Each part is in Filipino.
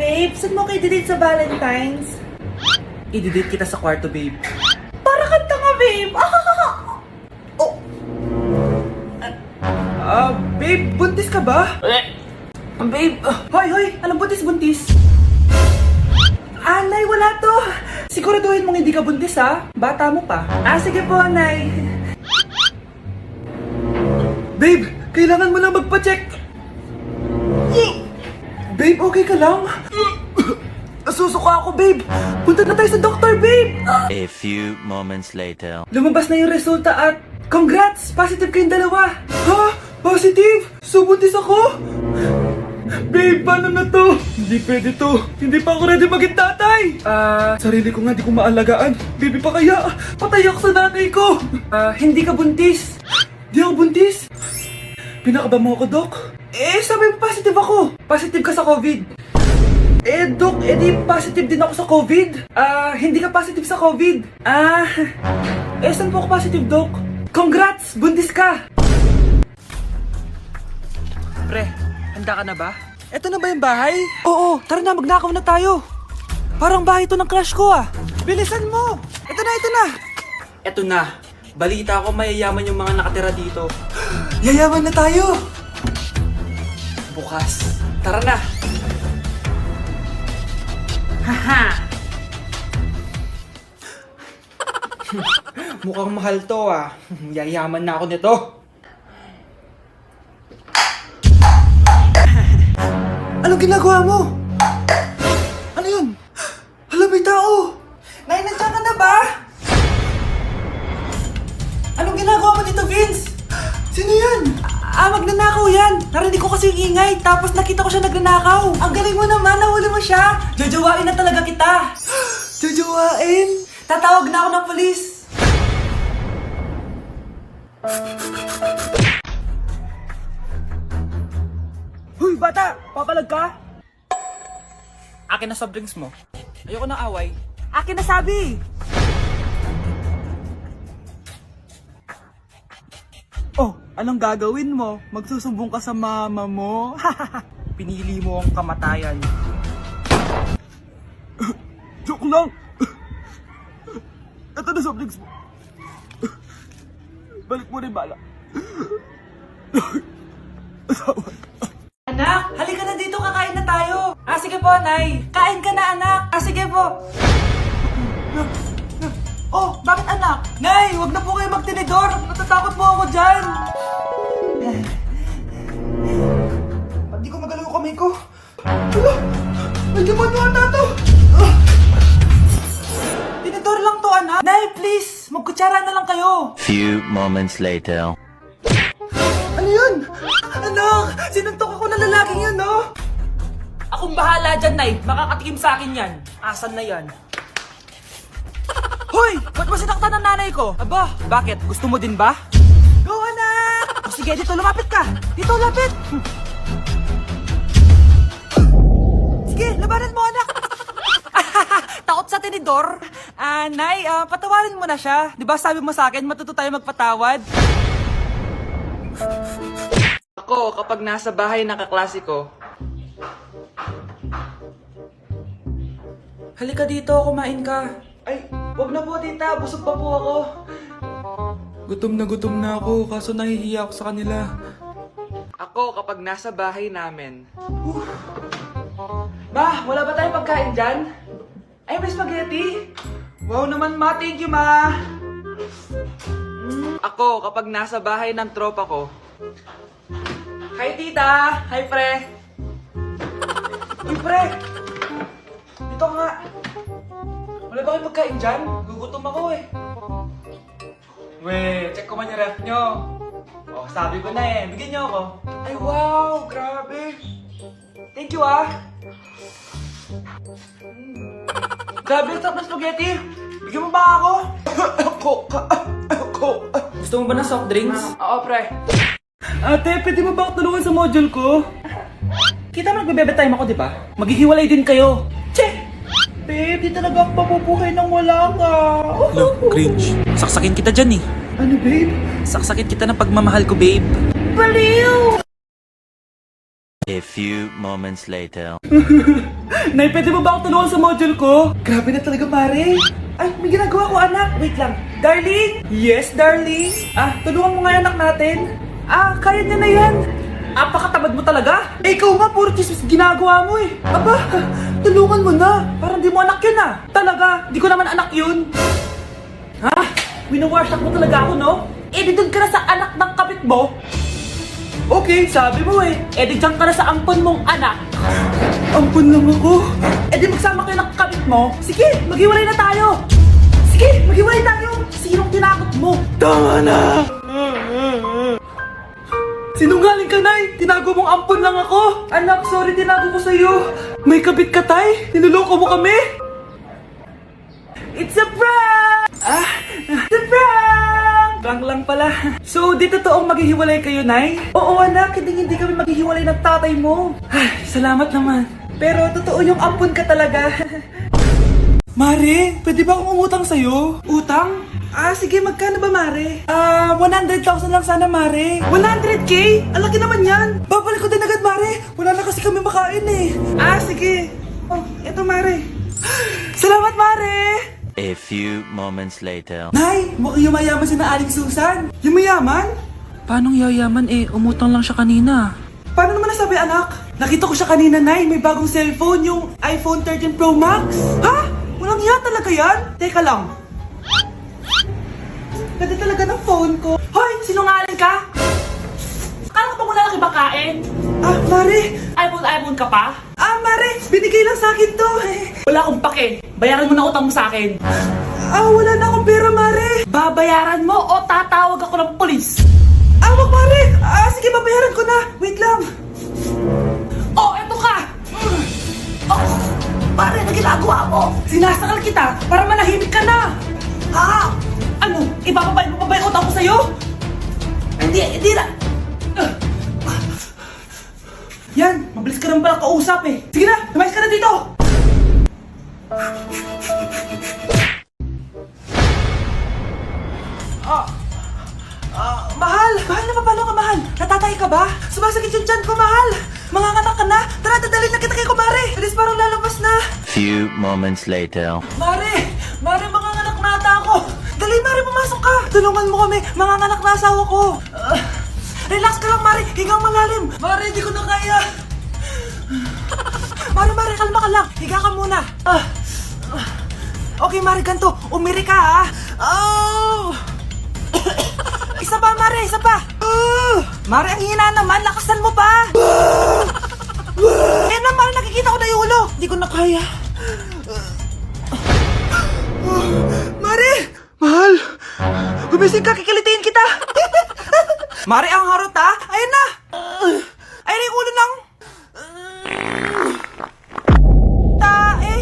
Babe, saan mo kayo date sa Valentine's? I-date kita sa kwarto, babe. Para kang tanga, babe! Oh! Babe, buntis ka ba? Babe, hoy, anong buntis? Nay, wala to. Siguraduhin mong hindi ka buntis, ha? Bata mo pa. Sige po, Nay. Babe, kailangan mo lang magpa-check. Babe, okay ka lang? Susuka ako, babe. Punta na tayo sa doktor, babe. A few moments later. Lumabas na yung resulta at congrats! Positive kayong dalawa. Ha? Positive? So buntis ako? Babe, paano na to? Hindi pwede to. Hindi pa ako ready maging tatay. Sarili ko nga di ko maalagaan. Baby pa kaya? Patay ako sa nanay ko. Hindi ka buntis. Di ako buntis? Pinakaba mo ako, Dok? Sabi mo positive ako. Positive ka sa COVID. Dok, di positive din ako sa COVID. Hindi ka positive sa COVID. Saan po ako positive, Dok? Congrats! Buntis ka! Pre, handa ka na ba? Eto na ba yung bahay? Oo, tara na, magnakaw na tayo. Parang bahay to ng crush ko ah. Bilisan mo! Ito na! Eto na. Balita ko mayayaman yung mga nakatira dito. Yayaman na tayo! Bukas. Tara na! Haha! Mukhang mahal to ah. Yayaman na ako nito. Anong ginagawa mo? Ano yun? Hala, may tao! Nay, nandiyan ka na ba? Anong ginagawa mo dito, Vince? Sino yan? Magnanakaw yan! Narinig ko kasi yung ingay, tapos nakita ko siya nagnanakaw. Ang galing mo naman, nahuli mo siya! Jojowain na talaga kita! Jojowain? Tatawag na ako ng polis! Huy, bata! Papalag ka? Akin na soft drinks mo. Ayoko ng away. Akin na sabi! Oh, anong gagawin mo? Magsusumbong ka sa mama mo? Pinili mo ang kamatayan. Joke lang! Ito na soft drinks mo. Balik mo rin bala. Asawa. Anak, halika na dito, kakain na tayo. Sige po, Nay. Kain ka na, anak. Sige po. Oh, bakit anak? Nay, wag na po kayo magtinidor. Natatakot po ako dyan. Hindi ko magalaw yung kamay ko. Hala, may demonyo ata to. Tinidor lang to, anak. Nay, please. Magkutsara na lang kayo. Few moments later. Ano yun? Anak, sinuntok ako na lalaking yun, no? Akong bahala dyan, Nay. Makakatikim sa akin yan. Asan na yan? Hoy! Ba't mo sinaktan ng nanay ko? Aba, bakit? Gusto mo din ba? Go, anak! Sige, dito, lumapit ka. Dito, lapit. Sige, labanan mo, anak! Takot sa tinidor? Nay, patawarin mo na siya. Di ba sabi mo sa akin, matuto tayo magpatawad? Ako, kapag nasa bahay ng kaklase ko, halika dito, kumain ka. Ay, wag na po tita, busog pa po ako. Gutom na ako, kaso nahihiya ako sa kanila. Ako, kapag nasa bahay namin. Ma, wala ba tayong pagkain dyan? Ay, may spaghetti. Wow naman ma, thank you ma. Ako, kapag nasa bahay ng tropa ko. Hi tita! Hi pre! Uy pre! Dito nga! Wala ba kayong pagkain dyan? Gugutom ako eh. We, check ko man yung ref nyo. Oh, sabi ko na eh. Bigyan nyo ako. Ay wow! Grabe! Thank you ah! Grabe, ang sarap ng spaghetti! Bigyan mo ba ako? Ako! Gusto mo ba ng soft drinks? Oo, pre. Ate, pwede mo ba ako tulungan sa module ko? Kita mo nagbebebe time ako, di ba? Maghihiwalay din kayo. Che! Babe, di talaga ako papupuhay nang wala ka. Cringe. Saksakin kita dyan eh. Ano, babe? Saksakin kita ng pagmamahal ko, babe. Baliw! A few moments later. Nay, pwede mo ba akong tulungan sa module ko? Grabe na talaga, Mare. Ay, may ginagawa ko, anak. Wait lang. Darling? Yes, darling? Tulungan mo nga yung anak natin. Kaya niya na yan. Apakatamad mo talaga. Eh, ikaw nga, puro chismis ginagawa mo eh. Aba, tulungan mo na. Parang di mo anak yun Talaga, di ko naman anak yun. Winawash mo talaga ako, no? Eh, di doon ka na sa anak ng kapit mo. Okay, sabi mo eh. Eh, di dyan ka na sa ampon mong anak. Ampon lang ako. Eh, di magsama kayo ng kapit mo. Sige, maghiwalay na tayo. Sige, maghiwalay tayo. Sinong tinakot mo? Tama na. Sinungaling ka, Nay. Tinago mong ampon lang ako. Anak, sorry, tinago ko sa'yo. May kabit ka, Tay. Niloloko mo kami. It's a prank! It's a prank! Prank lang pala. So, di totoong maghihiwalay kayo, Nay? Oo, anak. Hindi kami maghihiwalay ng tatay mo. Ay, salamat naman. Pero totoo yung ampon ka talaga. Mare, pwede ba akong umutang sa'yo? Utang? Sige, magkano ba, Mare? 100,000 lang sana, Mare. 100K? Ang laki naman yan. Babalik ko din agad, Mare. Wala na kasi kami makain eh. Sige. Oh, eto, Mare. Salamat, Mare! A few moments later. Nay, mukhang yumayaman si na Aling Susan. Yumayaman? Paanong yayaman umutang lang siya kanina. Paano naman nasabi, anak? Nakita ko siya kanina, Nay. May bagong cellphone, yung iPhone 13 Pro Max. Ha? Walang iya talaga yan? Teka lang. Ganda talaga ng phone ko. Hoy, sinungaling ka? Kala ko muna nakibakain. Mare. iPhone ka pa? Mare, binigay lang sa akin to. Wala akong pake. Bayaran mo na utang mo sa akin. Wala na akong pera, Mare. Babayaran mo o tatawag ako ng polis? Wag, Mare. Sige, babayaran ko na. Wait lang. Oh, eto ka! Mare, na ginagawa mo? Sinasakal kita para manahimik ka na. Ano? Ibababayad mo pa ba yung utang ko sa'yo? Hindi na. Yan, mabilis ka naman pala kausap eh. Sige na, lumayas ka na dito. Mahal! Mahal na paano ka, mahal? Natatay ka ba? Sumasakit yung tiyan ko, mahal! Manganganak ka na? Tara, dadalhin na kita kay kumare! Alis parang lalabas na! Few moments later. Mare! Mare, manganganak na ata ako! Dali, Mare, pumasok ka! Tulungan mo kami! Manganganak na asawa ko! Relax ka lang, Mare! Higang malalim! Mare, hindi ko na kaya! Mare, kalma ka lang! Higa ka muna! Okay, Mare, ganito! Umiri ka, ha! Isa pa, Mare! Isa pa! Mare, ang hina naman! Lakasan mo pa! Ayan na, Mare! Nakikita ko na yung ulo! Hindi ko na kaya! Mare! Mahal! Gumising ka, kikilitiin kita! Mare, ang harot ha! Ayun na! Ayun na yung ulo ng... tae!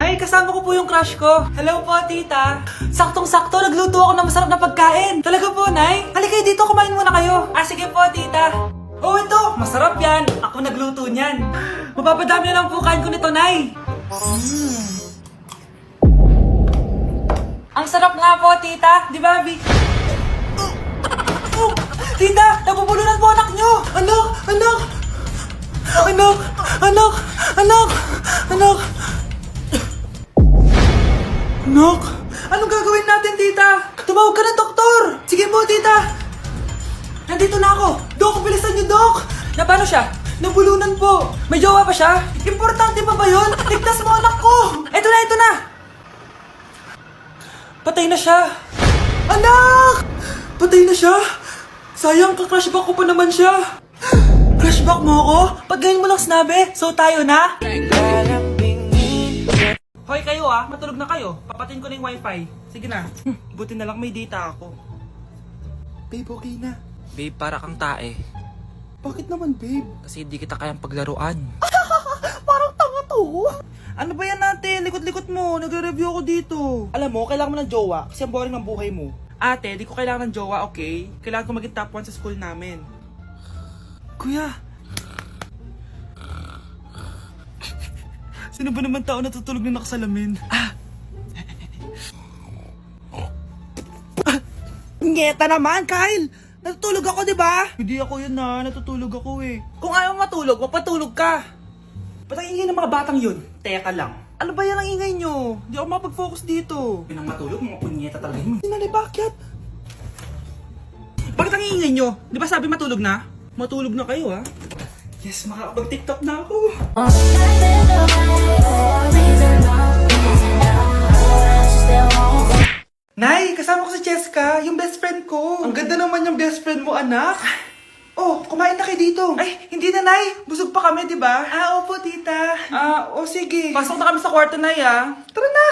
Ay, kasama ko po yung crush ko. Hello po, tita. Saktong-sakto, nagluto ako ng masarap na pagkain. Talaga po, Nay? Halika kayo dito, kumain muna kayo. Sige po, tita. Oh, ito! Masarap yan! Ako nagluto niyan. Mapapadami na lang po kain ko nito, Nay. Ang sarap nga po, tita. Di ba, Vic? Tita, nabubulunan po anak nyo! Anak! Anong gagawin natin, tita? Tumawag ka ng doktor! Sige po, tita! Nandito na ako! Dok, bilisan niyo, Dok! Na paano siya? Nabulunan po! May jowa pa siya? Importante pa ba yun? Ligtas mo anak ko! Ito na! Patay na siya! Anak! Patay na siya! Sayang, ka-crushback ko pa naman siya! Crushback mo ako? Pag ganyan mo lang sinabi, so tayo na? Hoy kayo matulog na kayo. Papatin ko na yung wifi. Sige na. Buti na lang may data ako. Babe, okay na. Babe, para kang tae. Bakit naman, babe? Kasi di kita kayang paglaruan. Parang tanga to. Ano ba yan natin? Likot-likot mo. Nagre-review ako dito. Alam mo, kailangan mo ng jowa kasi ang boring ng buhay mo. Ate, di ko kailangan ng jowa, okay? Kailangan ko maging top 1 sa school namin. Kuya! Sino ba naman tao natutulog na nakasalamin? Ngeta naman, Kyle! Natutulog ako, di ba? Hindi ako yun natutulog ako eh. Kung ayaw matulog, mapatulog ka. Ba't ang ingay ng mga batang yun? Teka lang. Ano ba yan ang ingay nyo? Hindi ako makapag-focus dito. Pinang matulog, mga punyeta talaga yun. Sinali, bakit? Bakit ang ingay nyo? Di ba sabi matulog na? Matulog na kayo, ha? Yes, makakapag-tiktok na ako. Nay, kasama ko si Cheska, yung best friend ko. Ang ganda naman yung best friend mo, anak. Oh, kumain na kayo dito. Ay, hindi na, Nay. Busog pa kami, di ba? Opo, tita. Sige. Pasok na kami sa kwarto, Nay, ah. Tara na.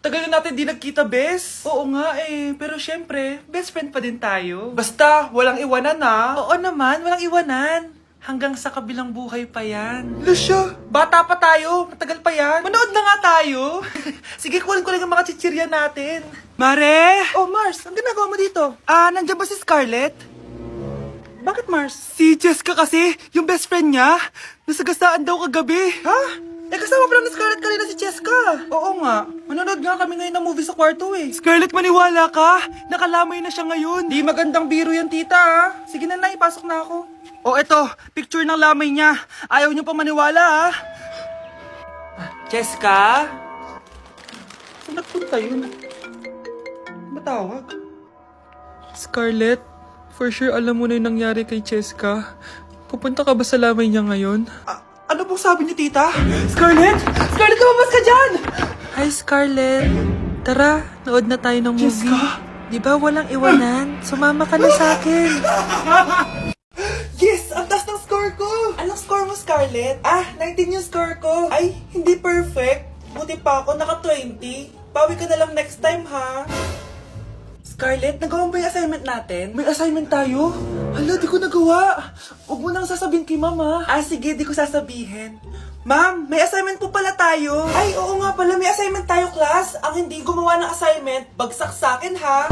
Tagal na natin di nagkita, bes. Oo nga pero syempre, best friend pa din tayo. Basta, walang iwanan Oo naman, walang iwanan. Hanggang sa kabilang buhay pa yan. Lusya, bata pa tayo, matagal pa yan. Manood na nga tayo. Sige, kunin ko lang ang mga chichirya natin. Mare! Oh, Mars, ang ginagawa mo dito? Nandiyan ba si Scarlett? Bakit, Mars? Si Jessica kasi, yung best friend niya, nasagasaan daw kagabi. Ha? Kasama pala ni Scarlett kanina si Cheska. Oo nga, manonood nga kami ngayon ng movie sa kwarto eh. Scarlett, maniwala ka, nakalamay na siya ngayon. Di magandang biro yan, tita, ha? Sige na, Nay, pasok na ako. O eto, picture ng lamay niya. Ayaw niyo pa maniwala ha. Jessica? Saan nagpunta yun? Matawag? Scarlett, for sure alam mo na yung nangyari kay Jessica. Pupunta ka ba sa lamay niya ngayon? Ano pong sabi niyo, tita? Scarlett! Scarlett, lumabas ka dyan! Hi, Scarlett. Tara, nood na tayo ng movie. Jessica? Di ba walang iwanan? Sumama ka na sa akin. Yes! Ang taas ng score ko! Anong score mo, Scarlett? 19 yung score ko. Ay, hindi perfect. Buti pa ako, naka 20. Bawi ka na lang next time, ha? Scarlett, nagawa mo ba yung assignment natin? May assignment tayo? Hala, di ko nagawa. Huwag mo nang sasabihin kay mama. Sige, di ko sasabihin. Ma'am, may assignment po pala tayo. Ay, oo nga pala, may assignment tayo, class. Ang hindi gumawa ng assignment, bagsak sa akin, ha?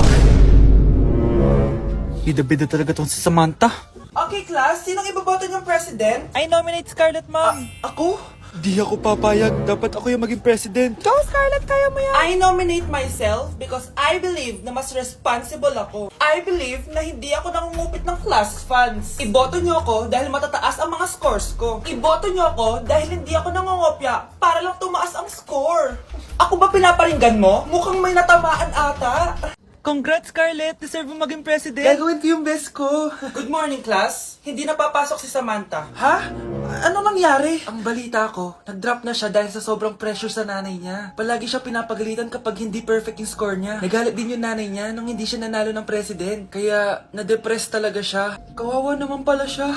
Bida-bida talaga tong si Samantha. Okay, class, sinong iboboto niyong president? I nominate Scarlett, ma'am. Ako? Di ako papayag. Dapat ako yung maging president. Go, Scarlett! Kaya mo yan! I nominate myself because I believe na mas responsible ako. I believe na hindi ako nangungupit ng class funds. Iboto niyo ako dahil matataas ang mga scores ko. Iboto niyo ako dahil hindi ako nangungopya para lang tumaas ang score. Ako ba pinaparinggan mo? Mukhang may natamaan ata. Congrats, Scarlett! Deserve mo maging president. Gagawin ko yung best ko. Good morning, class. Hindi na papasok si Samantha. Ha? Ano nangyari? Ang balita ko, nag-drop na siya dahil sa sobrang pressure sa nanay niya. Palagi siya pinapagalitan kapag hindi perfect yung score niya. Nagalit din yung nanay niya nung hindi siya nanalo ng president. Kaya, na-depress talaga siya. Kawawa naman pala siya.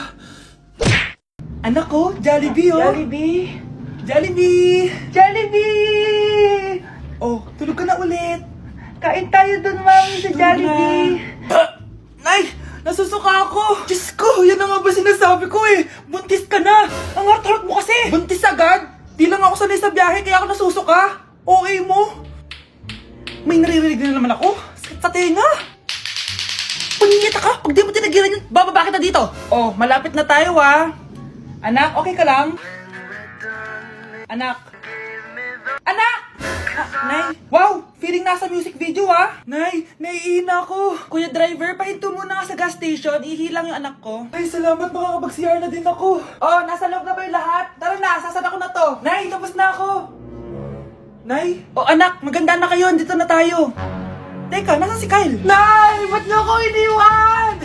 Anak ko, Jollibee oh. Jollibee. Jollibee. Jollibee. Oh, tulog ka na ulit. Kain tayo dun, mami, sa Jollibee. Nay! Nasusuka ako! Diyos ko! Yan na nga ba sinasabi ko eh! Buntis ka na! Ang harot mo kasi! Buntis agad? Di lang ako sanay sa biyahe kaya ako nasusuka! Okay mo? May naririnig na naman ako! Sakit sa tenga! Paningita ka! Pag di mo tinagilan yun, bababa kita dito! Oh, malapit na tayo ah! Anak, okay ka lang? Anak! Anak! Nay! Wow! Feeling nasa music video ah! Nay! Naiihina ako! Kuya driver, pahinto muna nga sa gas station. Ihilang yung anak ko. Ay, salamat. Makakapag-CR na din ako. Oh, nasa loob na ba yung lahat? Tara na, sasada ko na to. Nay, tapos na ako. Nay? Oh, anak, maganda na kayo. Dito na tayo. Teka, nasa si Kyle? Nay! Ba't niyo ako iniwan?